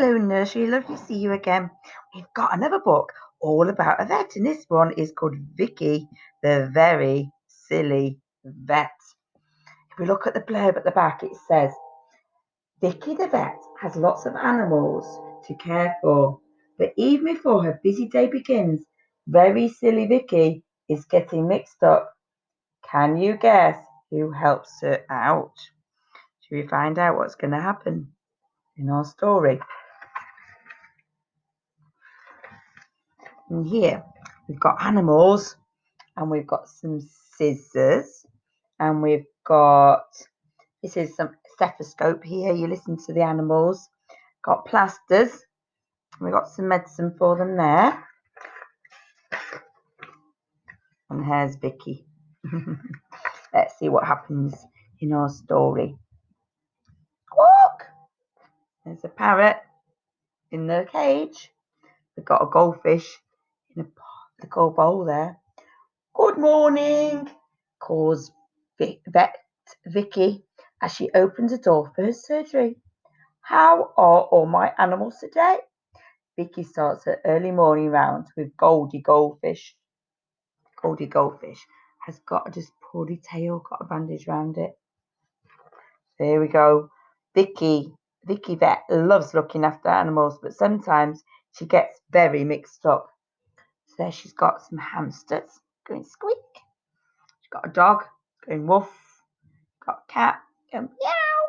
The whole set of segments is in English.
Hello, Nursery. Lovely to see you again. We've got another book all about a vet, and this one is called Vicky, the Very Silly Vet. If we look at the blurb at the back, it says, Vicky the vet has lots of animals to care for, but even before her busy day begins, very silly Vicky is getting mixed up. Can you guess who helps her out? Should we find out what's going to happen in our story? And here we've got animals, and we've got some scissors, and we've got, this is some stethoscope here, you listen to the animals, got plasters, we've got some medicine for them there, and here's Vicky. Let's see what happens in our story. Look, there's a parrot in the cage. We've got a goldfish in a gold bowl there. Good morning, calls vet Vicky as she opens the door for her surgery. How are all my animals today? Vicky starts her early morning round with Goldie Goldfish. Goldie Goldfish has got this poorly tail, got a bandage round it. There we go. Vicky Vet loves looking after animals, but sometimes she gets very mixed up. So there she's got some hamsters going squeak. She's got a dog going woof. Got a cat going meow.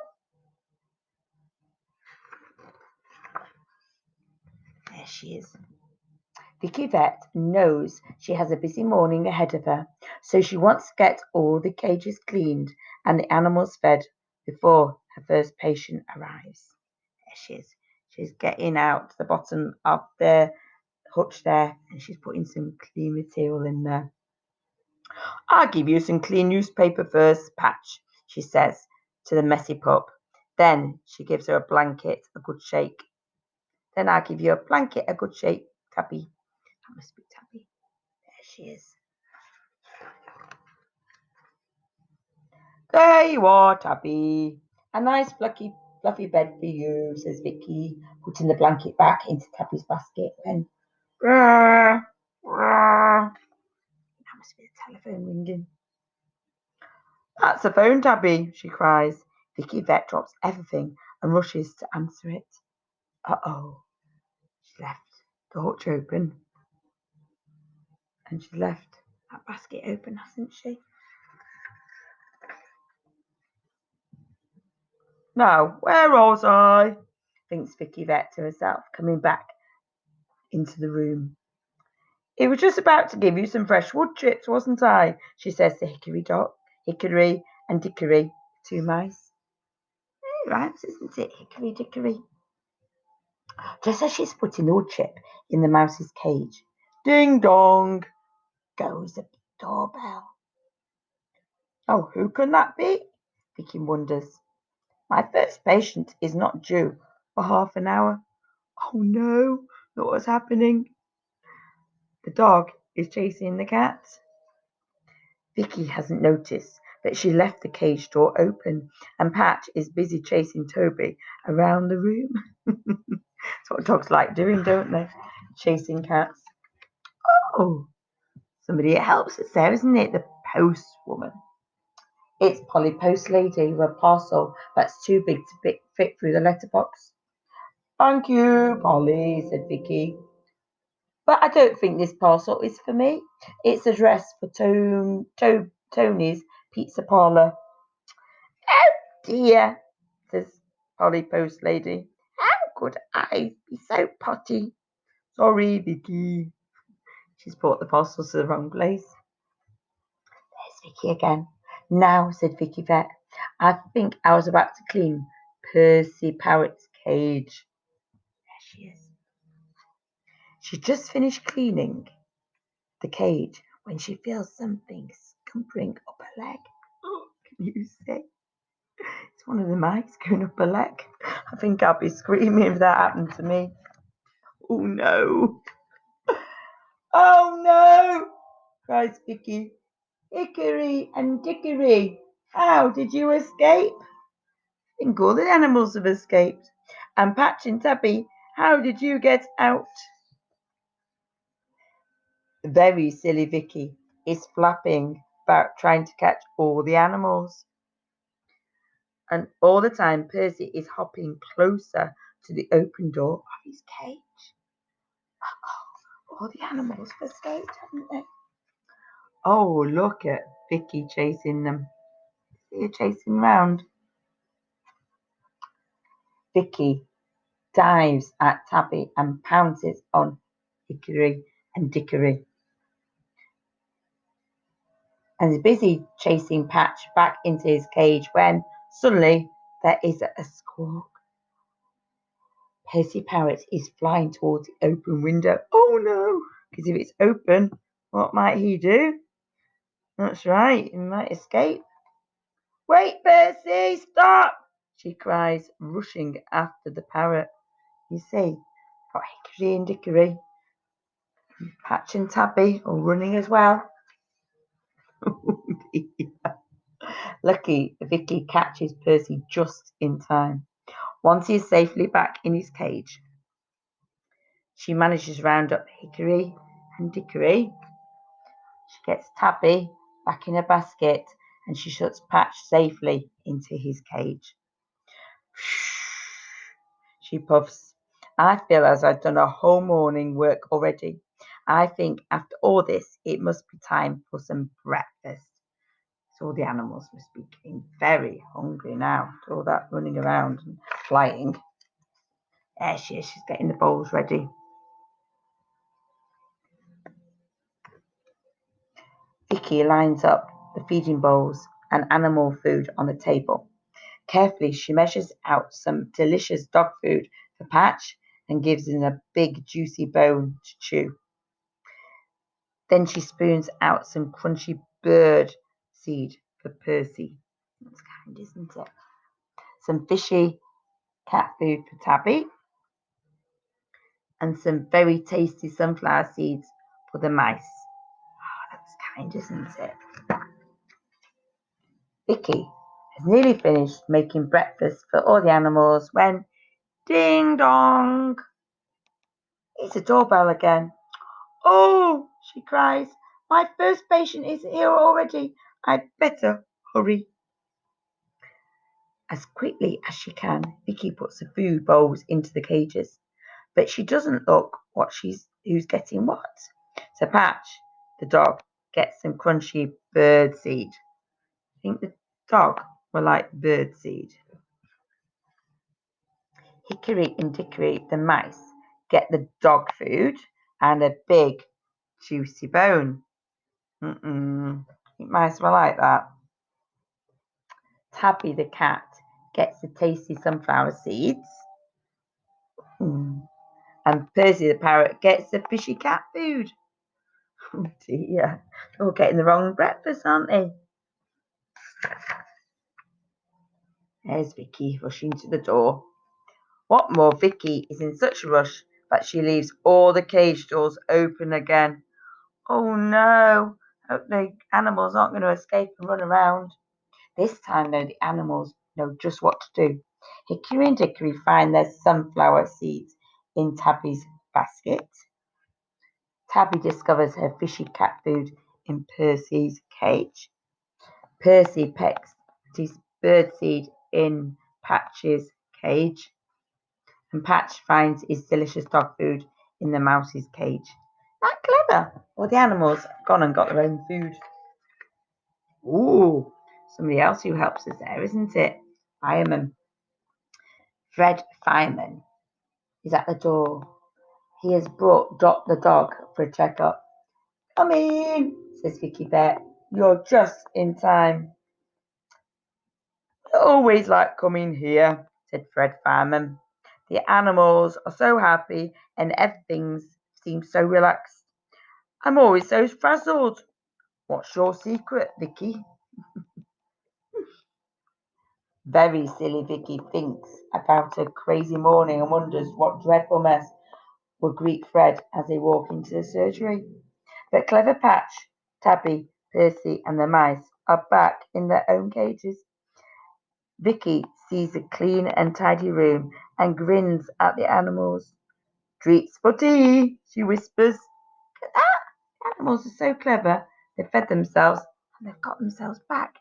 There she is. Vicky Vet knows she has a busy morning ahead of her, so she wants to get all the cages cleaned and the animals fed before her first patient arrives. There she is. She's getting out the bottom of the hutch there, and she's putting some clean material in there. I'll give you some clean newspaper first, Patch, she says to the messy pup. Then she gives her a blanket, a good shake. Then I'll give you a blanket, a good shake, Tabby. That must be Tabby. There she is. There you are, Tabby. A nice fluffy bed for you, says Vicky, putting the blanket back into Tabby's basket. Then, rah, rah. That must be the telephone ringing. That's the phone, Tabby, she cries. Vicky Vet drops everything and rushes to answer it. Uh-oh. She's left the hutch open. And she's left that basket open, hasn't she? Now, where was I? Thinks Vicky Vet to herself, coming back into the room. It was just about to give you some fresh wood chips, wasn't I? She says to Hickory and Dickory, two mice. It rhymes, isn't it? Hickory Dickory. Just as she's putting the wood chip in the mouse's cage, ding dong goes the doorbell. Oh, who can that be? Vicky wonders. My first patient is not due for half an hour. Oh no, look what's happening. The dog is chasing the cat. Vicky hasn't noticed that she left the cage door open and Patch is busy chasing Toby around the room. That's what dogs like doing, don't they? Chasing cats. Oh, somebody helps us there, isn't it? The postwoman. It's Polly Post Lady with a parcel that's too big to fit through the letterbox. Thank you, Polly, said Vicky. But I don't think this parcel is for me. It's addressed for Tony's Pizza Parlour. Oh dear, says Polly Post Lady. How could I be so potty? Sorry, Vicky. She's brought the parcel to the wrong place. There's Vicky again. Now, said Vicky Vet, I think I was about to clean Percy Parrot's cage. There she is. She just finished cleaning the cage when she feels something scumpering up her leg. Oh, can you see? It's one of the mice going up her leg. I think I'd be screaming if that happened to me. Oh no. Oh no, cries Vicky. Hickory and Dickory, how did you escape? I think all the animals have escaped. And Patch and Tabby How did you get out? Very silly Vicky is flapping about trying to catch all the animals. And all the time Percy is hopping closer to the open door of his cage. All the animals have escaped, haven't they? Oh, look at Vicky chasing them. See her chasing round. Vicky dives at Tabby and pounces on Hickory and Dickory, and is busy chasing Patch back into his cage when suddenly there is a squawk. Percy Parrot is flying towards the open window. Oh no! Because if it's open, what might he do? That's right, he might escape. Wait, Percy, stop! She cries, rushing after the parrot. You see, got Hickory and Dickory, Patch and Tabby all running as well. Lucky Vicky catches Percy just in time. Once he is safely back in his cage, she manages to round up Hickory and Dickory. She gets Tabby back in her basket and she shuts Patch safely into his cage. She puffs. I feel as I've done a whole morning work already. I think after all this, it must be time for some breakfast. So all the animals must be getting very hungry now after all that running around and flying. There she is. She's getting the bowls ready. Vicky lines up the feeding bowls and animal food on the table. Carefully, she measures out some delicious dog food for Patch and gives him a big juicy bone to chew. Then she spoons out some crunchy bird seed for Percy. That's kind, isn't it? Some fishy cat food for Tabby. And some very tasty sunflower seeds for the mice. Oh, that's kind, isn't it? Vicky has nearly finished making breakfast for all the animals when ding dong! It's a doorbell again. Oh, she cries, my first patient is here already. I'd better hurry. As quickly as she can, Vicky puts the food bowls into the cages, but she doesn't look who's getting what. So Patch, the dog, gets some crunchy bird seed. I think the dog will like bird seed. Hickory and Dickory, the mice, get the dog food and a big juicy bone. I think mice will like that. Tabby the cat gets the tasty sunflower seeds. And Percy the parrot gets the fishy cat food. Oh dear, they're all getting the wrong breakfast, aren't they? There's Vicky rushing to the door. What more, Vicky is in such a rush that she leaves all the cage doors open again. Oh no, hope the animals aren't going to escape and run around. This time, though, the animals know just what to do. Hickory and Dickory find their sunflower seeds in Tabby's basket. Tabby discovers her fishy cat food in Percy's cage. Percy pecks his birdseed in Patch's cage. And Patch finds his delicious dog food in the mouse's cage. Not clever. All the animals have gone and got their own food. Ooh, somebody else who helps us there, isn't it? Fireman. Fred Fireman is at the door. He has brought Dot the dog for a checkup. Come in, says Vicky Vet. You're just in time. I always like coming here, said Fred Fireman. The animals are so happy and everything seems so relaxed. I'm always so frazzled. What's your secret, Vicky? Very silly Vicky thinks about her crazy morning and wonders what dreadful mess will greet Fred as they walk into the surgery. But clever Patch, Tabby, Percy, and the mice are back in their own cages. Vicky sees a clean and tidy room and grins at the animals. Treats for tea, she whispers. Look at that! Animals are so clever. They've fed themselves and they've got themselves back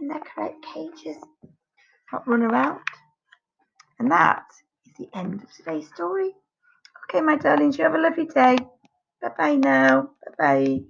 in their correct cages. Not run around. And that is the end of today's story. Okay, my darlings, you have a lovely day. Bye-bye now. Bye-bye.